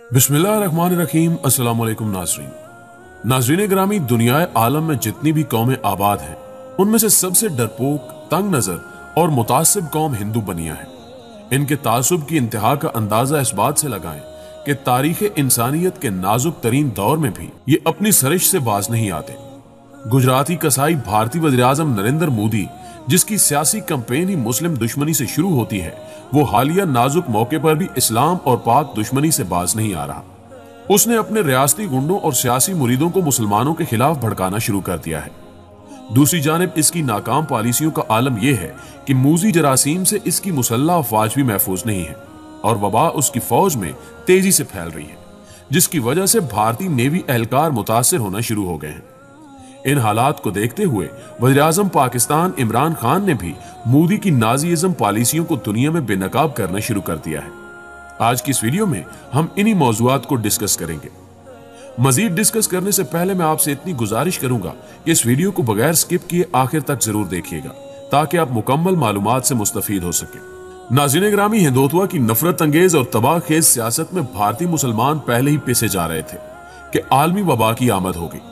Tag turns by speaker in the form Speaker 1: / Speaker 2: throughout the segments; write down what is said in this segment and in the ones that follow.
Speaker 1: बिस्मिल्लाहिर्रहमानिर्रहीम। अस्सलाम वालेकुम नाज़रीन ग्रामी, दुनिया आलम में जितनी भी कौमें आबाद हैं उनमें से सबसे डरपोक, तंग नजर और मुतासिब कौम हिंदू बनिया है। इनके तासुब की इंतहा का अंदाजा इस बात से लगाएं कि तारीख इंसानियत के नाजुक तरीन दौर में भी ये अपनी सरिश से बाज नहीं आते। गुजराती कसाई भारतीय वज़ीर आज़म नरेंद्र मोदी, जिसकी सियासी कैंपेन ही मुस्लिम दुश्मनी से शुरू होती है, वो हालिया नाजुक मौके पर भी इस्लाम और पाक दुश्मनी से बाज नहीं आ रहा। उसने अपने रियासती गुंडों और सियासी मुरीदों को मुसलमानों के खिलाफ भड़काना शुरू कर दिया है। दूसरी जानिब इसकी नाकाम पॉलिसियों का आलम यह है कि मूजी जरासीम से इसकी मुसल्लह अफवाज भी महफूज नहीं है और वबा उसकी फौज में तेजी से फैल रही है, जिसकी वजह से भारतीय नेवी एहलकार मुतासिर होना शुरू हो गए हैं। इन हालात को देखते हुए वज़ीर आज़म पाकिस्तान इमरान खान ने भी मोदी की नाजीइज्म पॉलिसियों को दुनिया में बेनकाब करना शुरू कर दिया है। आज की इस वीडियो में हम इन्हीं मौज़ूआत को डिस्कस करेंगे। मजीद डिस्कस करने से पहले मैं आपसे इतनी गुजारिश करूंगा कि इस वीडियो को बगैर स्किप किए आखिर तक जरूर देखिएगा ताकि आप मुकम्मल मालूमात से मुस्तफीद हो सके। नाज़रीन ग्रामी, हिंदुत्व की नफरत अंगेज और तबाहखेज सियासत में भारतीय मुसलमान पहले ही पिसे जा रहे थे कि आलमी वबा की आमद होगी।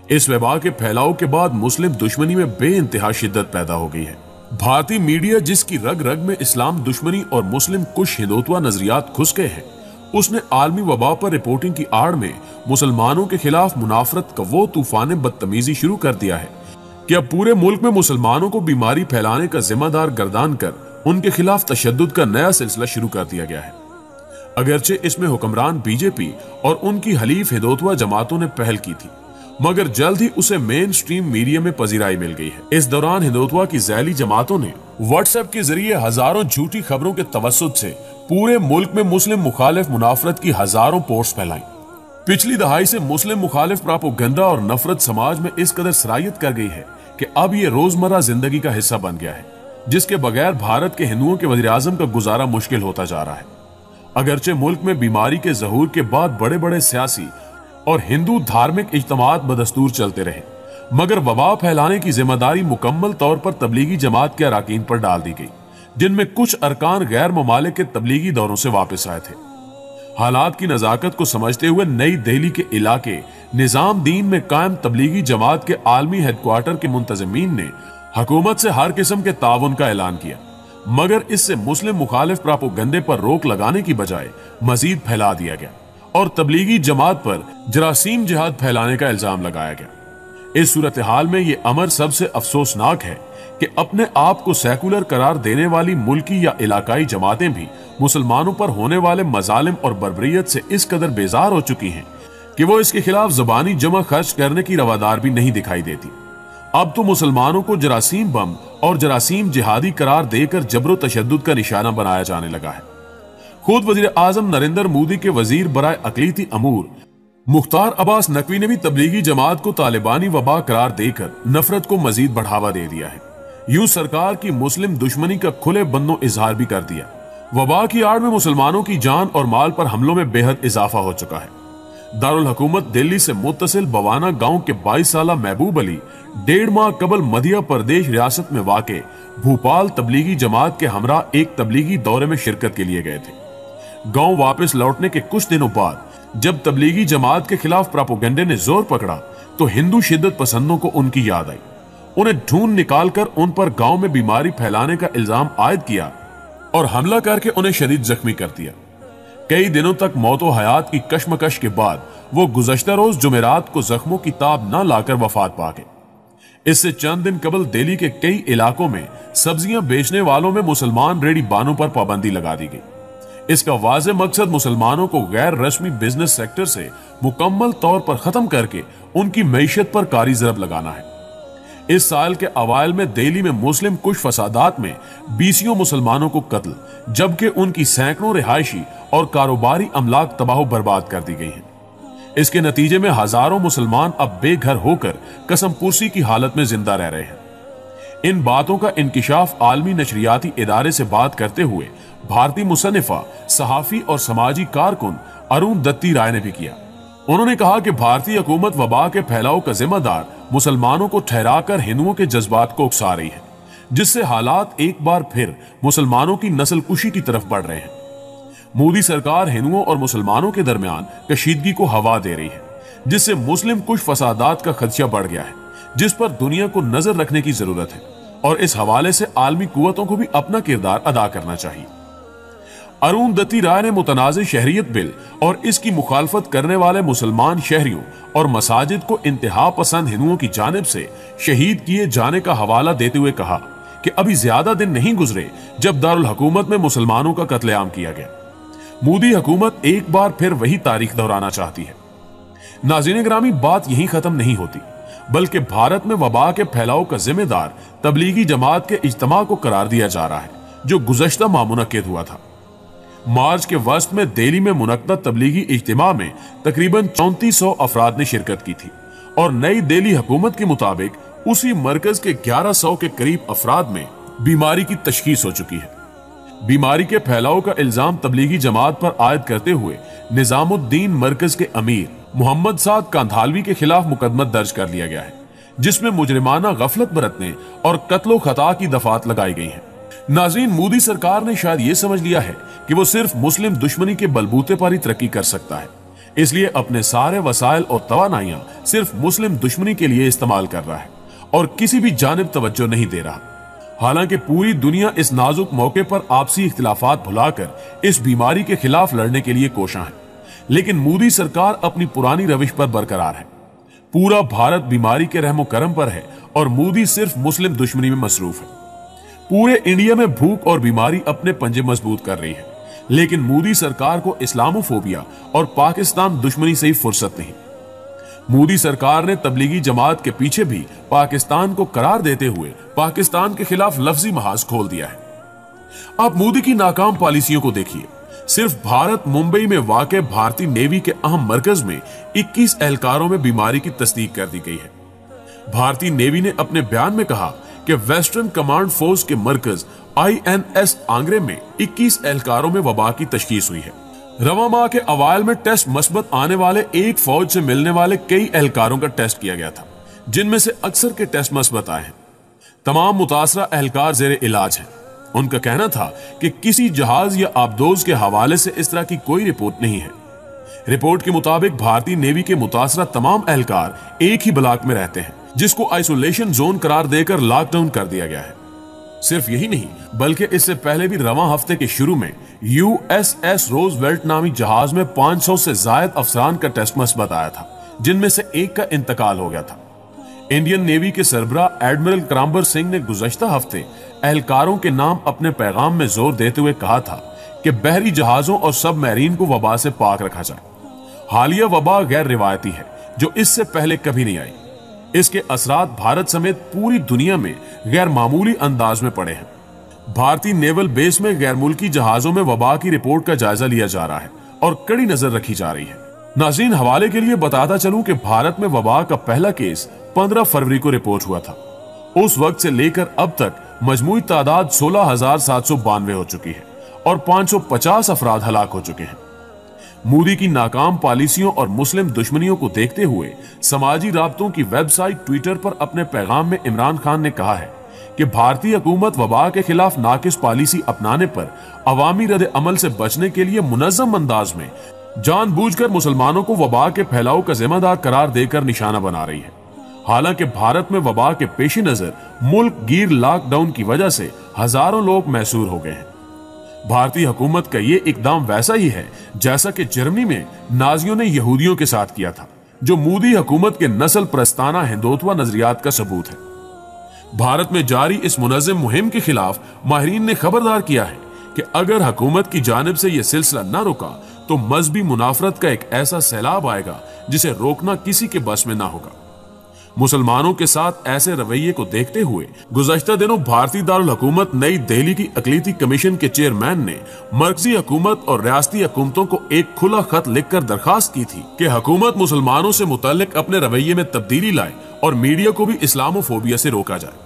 Speaker 1: इस वबा के फैलाव के बाद मुस्लिम दुश्मनी में बेइंतहा शिद्दत पैदा हो गई है। भारतीय मीडिया, जिसकी रग रग में इस्लाम दुश्मनी और मुस्लिम कुश हिंदुत्व नजरियात घुस गए हैं, उसने आलमी वबा पर रिपोर्टिंग की आड़ में मुसलमानों के खिलाफ मुनाफरत का वो तूफान बदतमीजी शुरू कर दिया है कि अब पूरे मुल्क में मुसलमानों को बीमारी फैलाने का जिम्मेदार गर्दान कर उनके खिलाफ तशद्दुद का नया सिलसिला शुरू कर दिया गया है। अगरचे इसमें हुक्मरान बीजेपी और उनकी हलीफ हिंदुत्व जमातों ने पहल की थी, मगर जल्द ही उसे मेन स्ट्रीम मीडिया में पजीराई मिल गई है। इस दौरान हिंदुत्व की ज़ैली जमातों ने व्हाट्सएप के जरिए हजारों झूठी खबरों के तवस्सुद से पूरे मुल्क में मुस्लिम मुखालिफ मुनाफरत की हजारों पोस्ट फैलाई। पिछली दहाई से मुस्लिम मुखालिफ प्रोपेगेंडा और नफरत समाज में इस कदर सरायत कर गई है कि अब ये रोजमर्रा जिंदगी का हिस्सा बन गया है, जिसके बगैर भारत के हिंदुओं के वज़ीर आज़म का गुजारा मुश्किल होता जा रहा है। अगरचे मुल्क में बीमारी के ज़हूर के बाद बड़े बड़े सियासी और हिंदू धार्मिक इज्तिमात बदस्तूर चलते रहे, मगर वबा फैलाने की जिम्मेदारी मुकम्मल तौर पर तबलीगी जमात के अरकान पर डाल दी गई, जिनमें कुछ अरकान गैर ममालिक के तबलीगी दौरों से वापस आए थे। हालात की नजाकत को समझते हुए नई दिल्ली के इलाके निजाम दीन में कायम तबलीगी जमात के आलमी हेडक्वार्टर के मुंतजमीन ने हुकूमत से हर किस्म के ताउन का ऐलान किया, मगर इससे मुस्लिम मुखालिफ प्रोपेगेंडे पर रोक लगाने की बजाय मजीद फैला दिया गया और तबलीगी जमात पर जरासीम जिहाद फैलाने का इल्जाम लगाया गया। इस सूरत हाल में यह अमर सबसे अफसोसनाक है कि अपने आप को सेकुलर करार देने वाली मुल्की या इलाकाई जमातें भी मुसलमानों पर होने वाले मजालिम और बर्बरियत से इस कदर बेजार हो चुकी हैं कि वो इसके खिलाफ जबानी जमा खर्च करने की रवादार भी नहीं दिखाई देती। अब तो मुसलमानों को जरासीम बम और जरासीम जिहादी करार देकर जबरो तशद्दुद का निशाना बनाया जाने लगा है। खुद वज़ीर आज़म नरेंद्र मोदी के वजीर बराए अक़लीती अमूर मुख्तार अब्बास नकवी ने भी तबलीगी जमात को तालिबानी वबा करार देकर नफरत को मजीद बढ़ावा दे दिया है। यूं सरकार की मुस्लिम दुश्मनी का खुले बंदों इजहार भी कर दिया। वबा की आड़ में मुसलमानों की जान और माल पर हमलों में बेहद इजाफा हो चुका है। दारुल हुकूमत दिल्ली से मुत्तसिल बवाना गांव के 22 साला महबूब अली 1.5 माह कबल मध्य प्रदेश रियासत में वाक़े भोपाल तबलीगी जमात के हमरा एक तबलीगी दौरे में शिरकत के लिए गए थे। गांव वापस लौटने के कुछ दिनों बाद जब तबलीगी जमात के खिलाफ प्रोपेगेंडे ने जोर पकड़ा तो हिंदू शिद्दत पसंदों को उनकी याद आई। उन्हें ढूंढ निकालकर उन पर गांव में बीमारी फैलाने का इल्जाम आयद किया और हमला करके उन्हें शदीद जख्मी कर दिया। कई दिनों तक मौतो हयात की कश्मकश के बाद वो गुज़श्ता रोज जुमेरात को जख्मों की ताब न लाकर वफात पा गए। इससे चंद दिन कबल दिल्ली के कई इलाकों में सब्जियां बेचने वालों में मुसलमान रेडी बानों पर पाबंदी लगा दी गई। इसका वाज़े मकसद मुसलमानों को गैर रस्मी बिजनेस सेक्टर से मुकम्मल तौर पर खत्म करके उनकी मईशत पर कारी ज़रब लगाना है। इस साल के अवाइल में दिल्ली में मुस्लिम कुछ फसादात में 20 मुसलमानों को कत्ल, जबकि उनकी सैकड़ों रिहायशी और कारोबारी अमलाक तबाह बर्बाद कर दी गई है। इसके नतीजे में हजारों मुसलमान अब बेघर होकर कसमपुरसी की हालत में जिंदा रह रहे हैं। इन बातों का इंकिशाफ आलमी नशरियाती इदारे से बात करते हुए भारतीय मुसन्निफा, सहाफी और समाजी कारकुन अरुण दत्ती राय ने भी किया। उन्होंने कहा कि भारतीय हुकूमत वबा के फैलाव का जिम्मेदार मुसलमानों को ठहराकर हिंदुओं के जज्बात को उकसा रही है, जिससे हालात एक बार फिर मुसलमानों की नस्ल कुशी की तरफ बढ़ रहे हैं। مودی سرکار ہندوؤں اور مسلمانوں کے درمیان کشیدگی کو ہوا دے رہی ہے، جس سے مسلم کش فسادات کا خدشہ بڑھ گیا ہے، جس پر دنیا کو نظر رکھنے کی ضرورت ہے اور اس حوالے سے عالمی قوتوں کو بھی اپنا کردار ادا کرنا چاہیے۔ اروندھتی رائے نے متنازع شہریت بل اور اس کی مخالفت کرنے والے مسلمان شہریوں اور مساجد کو انتہا پسند ہندوؤں کی جانب سے شہید کیے جانے کا حوالہ دیتے ہوئے کہا کہ ابھی زیادہ دن نہیں گزرے جب دارالحکومت میں مسلمانوں کا قتل عام کیا گیا۔ مودی حکومت ایک بار پھر وہی تاریخ دہرانا چاہتی ہے۔ ناظرین گرامی، بات یہیں ختم نہیں ہوتی، بلکہ بھارت میں وبا کے پھیلاؤ کا ذمہ دار تبلیغی جماعت کے اجتماع کو قرار دیا جا رہا ہے، جو گزشتہ ماہ منعقد ہوا تھا۔ مارچ کے وسط میں دہلی میں منعقدہ تبلیغی اجتماع میں تقریباً 3400 افراد نے شرکت کی تھی اور نئی دہلی حکومت کے مطابق اسی مرکز کے 1100 کے قریب افراد میں بیماری کی تشخیص ہو چکی ہے۔ بیماری کے پھیلاؤ کا الزام تبلیغی جماعت پر عائد کرتے ہوئے نظام الدین مرکز کے امیر محمد سعد کاندھالوی کے خلاف مقدمہ درج کر لیا گیا ہے، جس میں مجرمانہ غفلت برتنے اور قتل و خطا کی دفعات لگائی گئی ہیں۔ ناظرین، مودی سرکار نے شاید یہ سمجھ لیا ہے کہ وہ صرف مسلم دشمنی کے بلبوتے پر ہی ترقی کر سکتا ہے، اس لیے اپنے سارے وسائل اور توانائیاں صرف مسلم دشمنی کے لیے استعمال کر رہا ہے اور کسی بھی جانب توجہ نہیں دے رہا۔ حالانکہ پوری دنیا اس نازک موقع پر آپسی اختلافات بھلا کر اس بیماری کے خلاف لڑنے کے لیے کوشاں ہے، لیکن مودی سرکار اپنی پرانی روش پر برقرار ہے۔ پورا بھارت بیماری کے رحم و کرم پر ہے اور مودی صرف مسلم دشمنی میں مصروف ہے۔ پورے انڈیا میں بھوک اور بیماری اپنے پنجے مضبوط کر رہی ہے، لیکن مودی سرکار کو اسلامو فوبیا اور پاکستان دشمنی سے ہی فرصت نہیں۔ مودی سرکار نے تبلیغی جماعت کے پیچھے بھی پاکستان کو قرار دیتے ہوئے پاکستان کے خلاف لفظی محاذ کھول دیا ہے۔ آپ مودی کی ناکام پالیسیوں کو دیکھیے۔ صرف بھارت ممبئی میں واقع بھارتی نیوی کے اہم مرکز میں 21 اہلکاروں میں بیماری کی تصدیق کر دی گئی ہے۔ بھارتی نیوی نے اپنے بیان میں کہا کہ ویسٹرن کمانڈ فورس کے مرکز INS آنگرے میں 21 اہلکاروں میں وبا کی تشخیص ہوئی ہے۔ رواں ماہ کے اوائل میں ٹیسٹ مثبت آنے والے ایک فوج سے ملنے والے کئی اہلکاروں کا ٹیسٹ کیا گیا تھا، جن میں سے اکثر کے ٹیسٹ مثبت آئے ہیں۔ تمام متاثرہ اہلکار زیر علاج ہیں۔ ان کا کہنا تھا کہ کسی جہاز یا آبدوز کے حوالے سے اس طرح کی کوئی رپورٹ نہیں ہے۔ رپورٹ کے مطابق بھارتی نیوی کے متاثرہ تمام اہلکار ایک ہی بلاک میں رہتے ہیں، جس کو آئسولیشن زون قرار دے کر لاک ڈاؤن کر دیا گیا ہے۔ صرف یہی نہیں، بلکہ اس سے پہلے بھی رواں ہفتے کے شروع میں USS روز ویلٹ نامی جہاز میں 500 سے زائد افسران کا ٹیسٹ مثبت آیا تھا، جن میں سے ایک کا انتقال ہو گیا تھا۔ انڈین نیوی کے سربراہ ایڈمرل کرامبر سنگھ نے گزشتہ ہفتے اہلکاروں کے نام اپنے پیغام میں زور دیتے ہوئے کہا تھا کہ بحری جہازوں اور سب میرین کو وبا سے پاک رکھا جائے۔ حالیہ وبا غیر روایتی ہے، جو اس سے پہلے کبھی نہیں آئی۔ اس کے اثرات بھارت سمیت پوری دنیا میں غیر معمولی انداز میں پڑے ہیں۔ بھارتی نیول بیس میں غیر ملکی جہازوں میں وبا کی رپورٹ کا جائزہ لیا جا رہا ہے اور کڑی نظر رکھی جا رہی ہے۔ ناظرین، حوالے کے لیے بتاتا چلوں کہ بھارت میں وبا کا پہلا کیس 15 فروری کو رپورٹ ہوا تھا۔ اس وقت سے لے کر اب تک مجموعی تعداد 16,792 ہو چکی ہے اور 550 افراد ہلاک ہو چکے ہیں۔ مودی کی ناکام پالیسیوں اور مسلم دشمنیوں کو دیکھتے ہوئے سماجی رابطوں کی ویب سائٹ ٹویٹر پر اپنے پیغام میں عمران خان نے کہا ہے کہ بھارتی حکومت وبا کے خلاف ناقص پالیسی اپنانے پر عوامی رد عمل سے بچنے کے لیے منظم انداز میں جان بوجھ کر مسلمانوں کو وبا کے پھیلاؤ کا ذمہ دار قرار دے کر نشانہ بنا رہی ہے۔ حالانکہ بھارت میں وبا کے پیش نظر ملک گیر لاک ڈاؤن کی وجہ سے ہزاروں لوگ محصور ہو گئے ہیں۔ بھارتی حکومت کا یہ اقدام ویسا ہی ہے جیسا کہ جرمنی میں نازیوں نے یہودیوں کے ساتھ کیا تھا، جو مودی حکومت کے نسل پرستانہ ہندوتوا نظریات کا ثبوت ہے۔ بھارت میں جاری اس منظم مہم کے خلاف ماہرین نے خبردار کیا ہے کہ اگر حکومت کی جانب سے یہ سلسلہ نہ رکا تو مذہبی منافرت کا ایک ایسا سیلاب آئے گا جسے روکنا کسی کے بس میں نہ ہوگا۔ مسلمانوں کے ساتھ ایسے رویے کو دیکھتے ہوئے گزشتہ دنوں بھارتی دارالحکومت نئی دہلی کی اقلیتی کمیشن کے چیئرمین نے مرکزی حکومت اور ریاستی حکومتوں کو ایک کھلا خط لکھ کر درخواست کی تھی کہ حکومت مسلمانوں سے متعلق اپنے رویے میں تبدیلی لائے اور میڈیا کو بھی اسلامو فوبیا سے روکا جائے۔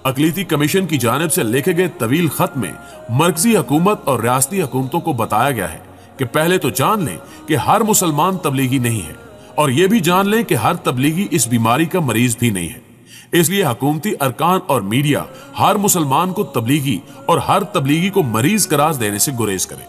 Speaker 1: اقلیتی کمیشن کی جانب سے لکھے گئے طویل خط میں مرکزی حکومت اور ریاستی حکومتوں کو بتایا گیا ہے کہ پہلے تو جان لیں کہ ہر مسلمان تبلیغی نہیں ہے، اور یہ بھی جان لیں کہ ہر تبلیغی اس بیماری کا مریض بھی نہیں ہے۔ اس لیے حکومتی ارکان اور میڈیا ہر مسلمان کو تبلیغی اور ہر تبلیغی کو مریض قرار دینے سے گریز کریں۔